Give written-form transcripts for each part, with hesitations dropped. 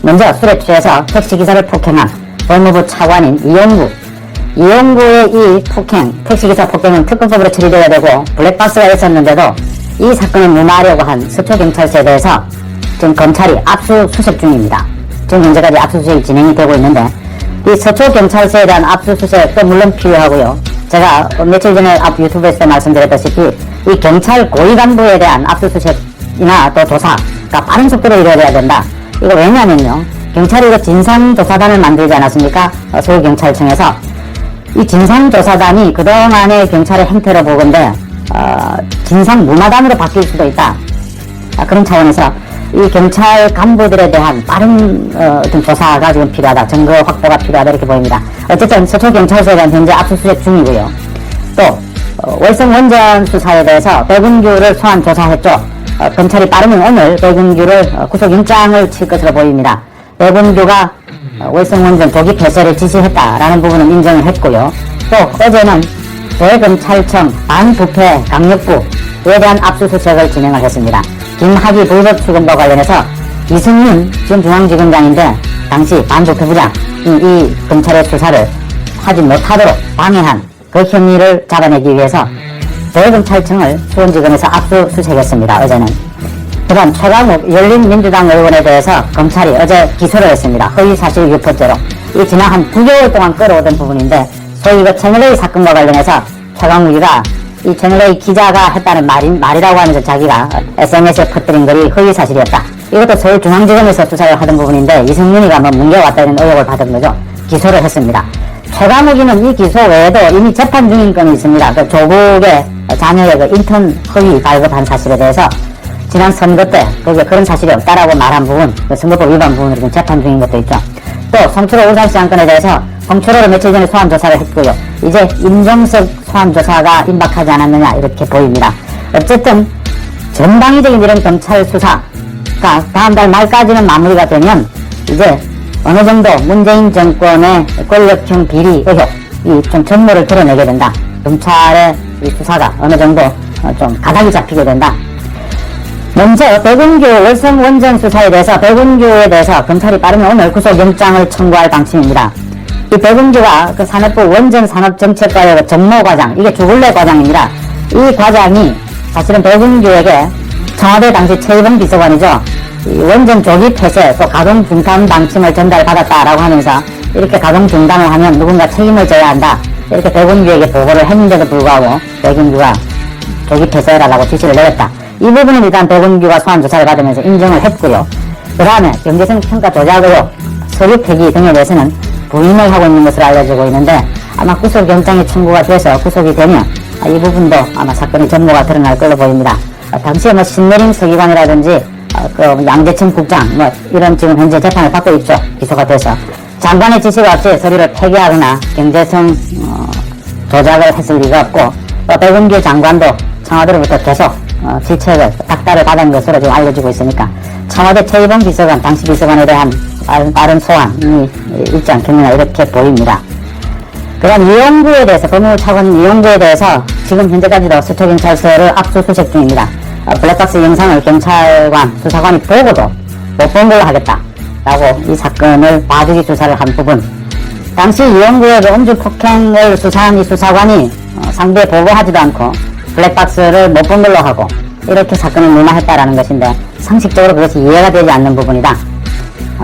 먼저 술에 취해서 택시기사를 폭행한 법무부 차관인 이용구의 이 폭행, 택시기사 폭행은 특검법으로 처리되어야 되고 블랙박스가 있었는데도 이 사건을 무마하려고 한 서초경찰서에 대해서 지금 검찰이 압수수색 중입니다. 지금 현재까지 압수수색이 진행이 되고 있는데 이 서초경찰서에 대한 압수수색도 물론 필요하고요. 제가 며칠 전에 유튜브에서 말씀드렸다시피 이 경찰 고위 간부에 대한 압수수색이나 또 조사가 빠른 속도로 이루어져야 된다. 이거 왜냐면요. 경찰이 이거 진상조사단을 만들지 않았습니까? 서울경찰청에서. 이 진상조사단이 그동안의 경찰의 행태로 보건대 진상무마단으로 바뀔 수도 있다. 그런 차원에서 이 경찰 간부들에 대한 빠른 어떤 조사가 지금 필요하다. 증거 확보가 필요하다 이렇게 보입니다. 어쨌든 서초경찰서에 대한 현재 압수수색 중이고요. 또 월성 원전 수사에 대해서 백운규를 소환 조사했죠. 검찰이 빠르면 오늘 백운규를 구속영장을 칠 것으로 보입니다. 백운규가 월성 원전 조기 폐쇄를 지시했다라는 부분은 인정을 했고요. 또 어제는 대검찰청 반부패 강력부에 대한 압수수색을 진행을 했습니다. 김학의 불법 출근과 관련해서 이승윤 지금 중앙지검장인데 당시 반부패부장 이 검찰의 수사를 하지 못하도록 방해한 그 혐의를 잡아내기 위해서 대검찰청을 수원지검에서 압수수색했습니다. 어제는. 그다음 최강욱 열린민주당 의원에 대해서 검찰이 어제 기소를 했습니다. 허위사실 유포죄로. 이 지난 한 9개월 동안 끌어오던 부분인데 소위 그 채널A 사건과 관련해서 최강욱이가 이 채널A 기자가 했다는 말이라고 하면서 자기가 SNS에 퍼뜨린 글이 허위사실이었다. 이것도 서울중앙지검에서 수사를 하던 부분인데 이승윤이가 뭉개왔다는 의혹을 받은 거죠. 기소를 했습니다. 최강욱이는 이 기소 외에도 이미 재판 중인 건이 있습니다. 그 조국의 자녀의 그 인턴 허위 발급한 사실에 대해서 지난 선거 때 거기에 그런 사실이 없다라고 말한 부분, 그 선거법 위반 부분으로 지금 재판 중인 것도 있죠. 또 송철호 울산시 안건에 대해서 송철호를 며칠 전에 소환 조사를 했고요. 이제 임종석 소환 조사가 임박하지 않았느냐 이렇게 보입니다. 어쨌든 전방위적인 이런 경찰 수사가 다음 달 말까지는 마무리가 되면 이제 어느 정도 문재인 정권의 권력형 비리 의혹이 좀 전모를 드러내게 된다. 검찰의 이 수사가 어느 정도 좀 가닥이 잡히게 된다. 먼저 백운규 월성 원전 수사에 대해서 백운규에 대해서 검찰이 빠르면 오늘 구속영장을 청구할 방침입니다. 이 백운규가 그 산업부 원전산업정책과의 그 정모과장, 이게 주굴레 과장입니다. 이 과장이 사실은 백운규에게 청와대 당시 최이봉 비서관이죠. 이 원전 조기 폐쇄 또 가동 중단 방침을 전달받았다라고 하면서 이렇게 가동 중단을 하면 누군가 책임을 져야 한다. 이렇게 백운규에게 보고를 했는데도 불구하고 백운규가 조기 폐쇄라고 지시를 내렸다. 이 부분은 일단 백운규가 소환 조사를 받으면서 인정을 했고요. 그 다음에 경제성 평가 조작 의혹, 서류 폐기 등에 대해서는 부인을 하고 있는 것으로 알려지고 있는데 아마 구속영장이 청구가 돼서 구속이 되면 이 부분도 아마 사건의 전모가 드러날 걸로 보입니다. 당시에 신내림 서기관이라든지 그 양재천 국장 이런 지금 현재 재판을 받고 있죠. 기소가 돼서 장관의 지시가 없이 서류를 폐기하거나 경제성 조작을 했을 리가 없고 또 백운규 장관도 청와대로부터 계속 질책을 닥달을 받은 것으로 지금 알려지고 있으니까 청와대 최이봉 비서관, 당시 비서관에 대한 빠른 소환이 있지 않겠느냐 이렇게 보입니다. 그다음 이용구에 대해서 법무부 차관 이용구에 대해서 지금 현재까지도 서초경찰서를 압수수색 중입니다. 블랙박스 영상을 경찰관, 수사관이 보고도 못 본 걸로 하겠다라고 이 사건을 봐주기 수사를 한 부분. 당시 이용구의 그 음주 폭행을 수사한 이 수사관이 상부에 보고하지도 않고 블랙박스를 못 본 걸로 하고 이렇게 사건을 무마했다라는 것인데 상식적으로 그것이 이해가 되지 않는 부분이다.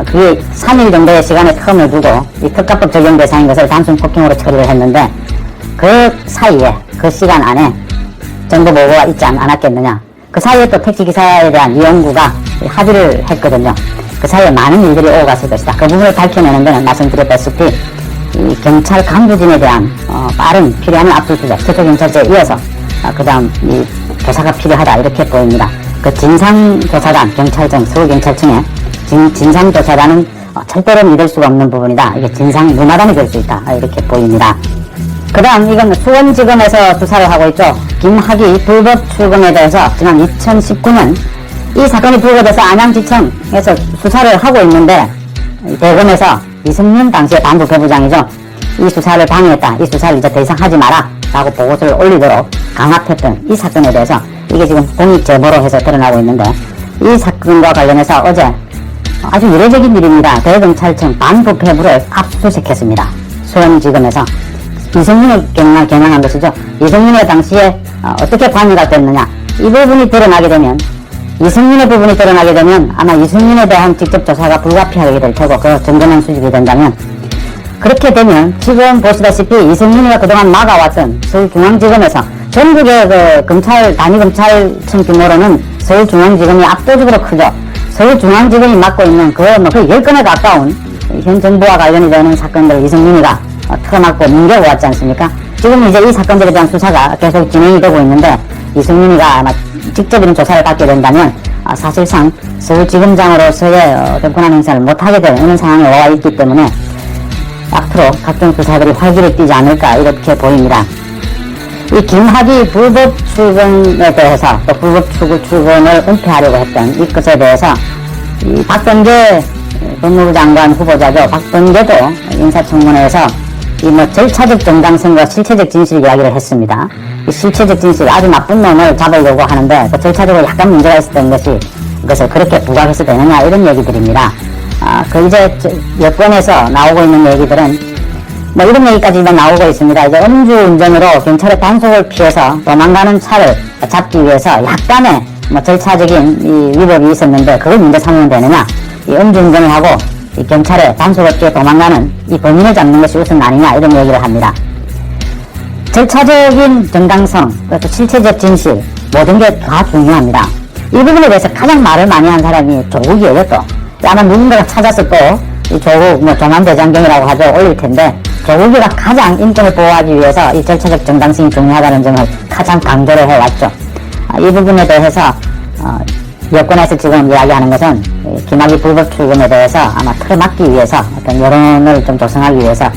그게 3일 정도의 시간의 텀을 두고 이 특가법 적용 대상인 것을 단순 폭행으로 처리를 했는데 그 사이에 그 시간 안에 정보 보고가 있지 않았겠느냐. 그 사이에 또 택시기사에 대한 이용구가 합의를 했거든요. 그 사이에 많은 일들이 오고 갔을 것이다. 그 부분을 밝혀내는 데는 말씀드렸다시피 이 경찰 간부진에 대한 빠른 필요한 압수수색, 서초경찰서에 이어서 그 다음 이 조사가 필요하다 이렇게 보입니다. 그 진상조사단, 경찰청, 서울경찰청의 진상조사단은 절대로 믿을 수가 없는 부분이다. 이게 진상무마단이 될 수 있다 이렇게 보입니다. 그 다음 이건 수원지검에서 수사를 하고 있죠. 김학의 불법 출근에 대해서 지난 2019년 이 사건이 불거져서 안양지청에서 수사를 하고 있는데 대검에서 이승윤 당시의 반부패부장이죠. 이 수사를 방해했다. 이 수사를 이제 더 이상 하지 마라 라고 보고서를 올리도록 강압했던 이 사건에 대해서 이게 지금 공익 제보로 해서 드러나고 있는데 이 사건과 관련해서 어제 아주 이례적인 일입니다. 대검찰청 반부패부를 압수수색했습니다. 수원지검에서 이성윤을 겨냥한 것이죠. 이성윤의 당시에 어떻게 관여가 됐느냐, 이 부분이 드러나게 되면, 이성윤의 부분이 드러나게 되면 아마 이성윤에 대한 직접 조사가 불가피하게 될 테고, 그 정권한 수집이 된다면, 그렇게 되면 지금 보시다시피 이성윤이가 그동안 막아왔던 서울중앙지검에서 전국의 그 검찰, 단위검찰청 규모로는 서울중앙지검이 압도적으로 크죠. 서울중앙지검이 맡고 있는 그 10건에 가까운 현 정부와 관련이 되는 사건들을 이성윤이가 틀어막고 넘겨왔지 않습니까? 지금 이제 이 사건들에 대한 수사가 계속 진행이 되고 있는데, 이성윤이가 아마 직접 이런 조사를 받게 된다면 사실상 서울지검장으로서의 어떤 권한 행사를 못하게 되는 상황에 와 있기 때문에 앞으로 각종 수사들이 활기를 띠지 않을까 이렇게 보입니다. 이 김학의 불법 출근에 대해서, 또 불법 출근을 은폐하려고 했던 이 것에 대해서 이 박범계 법무부 장관 후보자죠. 박범계도 인사청문회에서 이 절차적 정당성과 실체적 진실 이야기를 했습니다. 이 실체적 진실, 아주 나쁜 놈을 잡으려고 하는데 그 절차적으로 약간 문제가 있었던 것이, 그것을 그렇게 부각해서 되느냐, 이런 얘기들입니다. 그 이제 여권에서 나오고 있는 얘기들은 이런 얘기까지 나오고 있습니다. 이제 음주운전으로 경찰의 단속을 피해서 도망가는 차를 잡기 위해서 약간의 절차적인 이 위법이 있었는데 그걸 문제 삼으면 되느냐, 이 음주운전을 하고 이 경찰의 단속을 피해 도망가는 이 범인을 잡는 것이 우선 아니냐, 이런 얘기를 합니다. 절차적인 정당성, 또 실체적 진실, 모든 게 다 중요합니다. 이 부분에 대해서 가장 말을 많이 한 사람이 조국이에요. 또 아마 누군가가 찾아서 또 이 조국 조만대장경이라고 하죠, 올릴 텐데, 조국이가 가장 인권을 보호하기 위해서 이 절차적 정당성이 중요하다는 점을 가장 강조를 해왔죠. 이 부분에 대해서 여권에서 지금 이야기하는 것은 김학의 불법 출근에 대해서 아마 틀어막기 위해서, 어떤 여론을 좀 조성하기 위해서